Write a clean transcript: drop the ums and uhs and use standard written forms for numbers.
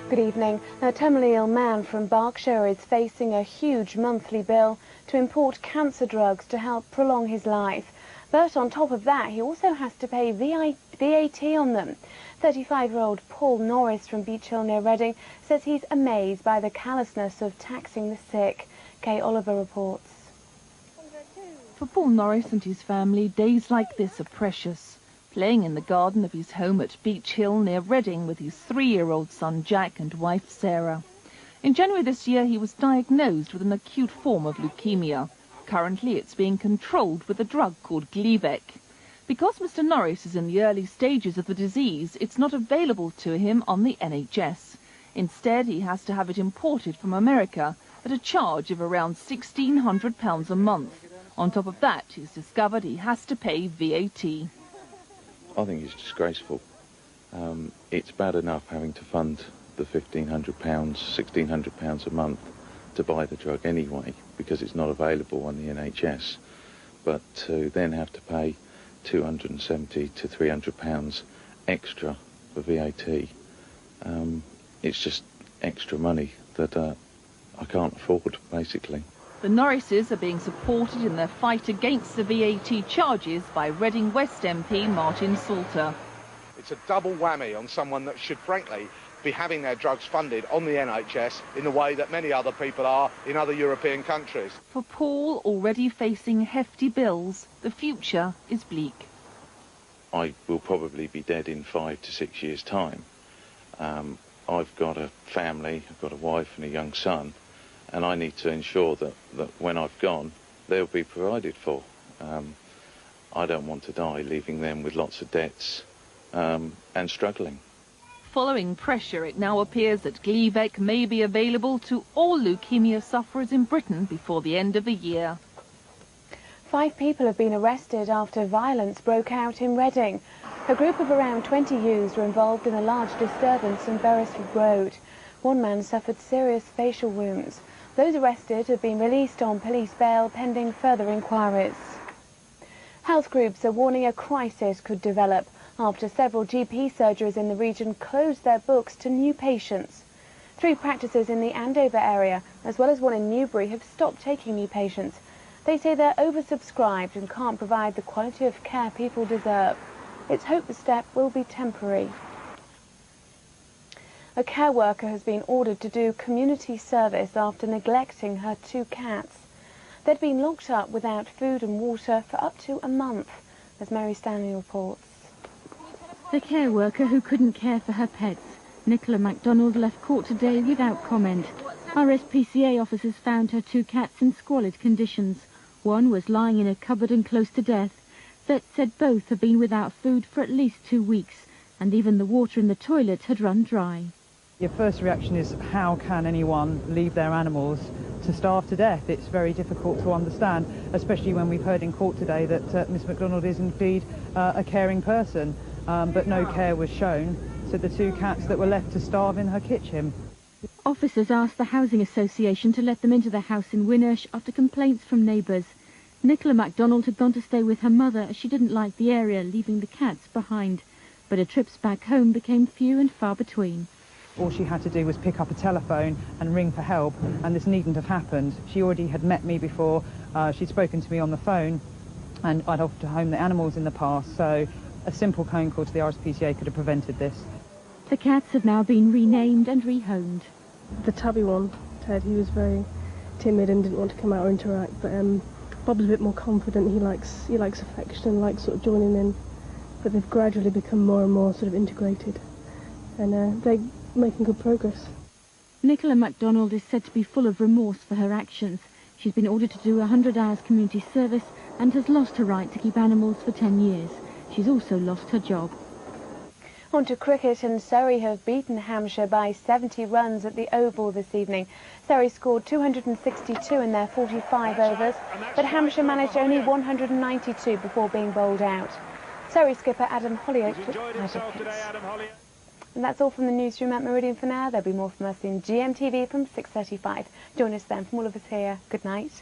Good evening. A terminally ill man from Berkshire is facing a huge monthly bill to import cancer drugs to help prolong his life. But on top of that, he also has to pay VAT on them. 35-year-old Paul Norris from Beach Hill near Reading says he's amazed by the callousness of taxing the sick. Kay Oliver reports. For Paul Norris and his family, days like this are precious. Playing in the garden of his home at Beach Hill near Reading with his 3-year-old son Jack and wife Sarah. In January this year he was diagnosed with an acute form of leukemia. Currently it's being controlled with a drug called Gleevec. Because Mr. Norris is in the early stages of the disease, it's not available to him on the NHS. Instead he has to have it imported from America at a charge of around £1,600 a month. On top of that, he's discovered he has to pay VAT. I think it's disgraceful. It's bad enough having to fund the £1,500, £1,600 a month to buy the drug anyway, because it's not available on the NHS. But to then have to pay £270 to £300 extra for VAT, it's just extra money that I can't afford, basically. The Norrises are being supported in their fight against the VAT charges by Reading West MP Martin Salter. It's a double whammy on someone that should, frankly, be having their drugs funded on the NHS in the way that many other people are in other European countries. For Paul, already facing hefty bills, the future is bleak. I will probably be dead in 5 to 6 years' time. I've got a family, I've got a wife and a young son, and I need to ensure that when I've gone, they'll be provided for. I don't want to die leaving them with lots of debts and struggling. Following pressure, it now appears that Gleevec may be available to all leukemia sufferers in Britain before the end of the year. 5 people have been arrested after violence broke out in Reading. A group of around 20 youths were involved in a large disturbance on Beresford Road. One man suffered serious facial wounds. Those arrested have been released on police bail pending further inquiries. Health groups are warning a crisis could develop after several GP surgeries in the region closed their books to new patients. 3 practices in the Andover area, as well as one in Newbury, have stopped taking new patients. They say they're oversubscribed and can't provide the quality of care people deserve. It's hoped the step will be temporary. A care worker has been ordered to do community service after neglecting her 2 cats. They'd been locked up without food and water for up to a month, as Mary Stanley reports. The care worker who couldn't care for her pets, Nicola MacDonald, left court today without comment. RSPCA officers found her 2 cats in squalid conditions. One was lying in a cupboard and close to death. Vets said both had been without food for at least 2 weeks, and even the water in the toilet had run dry. Your first reaction is, how can anyone leave their animals to starve to death? It's very difficult to understand, especially when we've heard in court today that Miss MacDonald is indeed a caring person, but no care was shown to the 2 cats that were left to starve in her kitchen. Officers asked the Housing Association to let them into the house in Winnersh after complaints from neighbours. Nicola MacDonald had gone to stay with her mother as she didn't like the area, leaving the cats behind. But her trips back home became few and far between. All she had to do was pick up a telephone and ring for help, and this needn't have happened. She already had met me before, she'd spoken to me on the phone, and I'd offered to home the animals in the past, so a simple phone call to the RSPCA could have prevented this. The cats have now been renamed and rehomed. The tabby one, Ted, he was very timid and didn't want to come out or interact, but Bob's a bit more confident. He likes affection, likes sort of joining in, but they've gradually become more and more sort of integrated, and they're making good progress. Nicola MacDonald is said to be full of remorse for her actions. She's been ordered to do 100 hours community service and has lost her right to keep animals for 10 years. She's also lost her job. On to cricket, and Surrey have beaten Hampshire by 70 runs at the Oval this evening. Surrey scored 262 in their 45 overs, but Hampshire managed only 192 before being bowled out. Surrey skipper Adam Hollioake took out of pitch. And that's all from the newsroom at Meridian for now. There'll be more from us in GMTV from 6:35. Join us then. From all of us here, good night.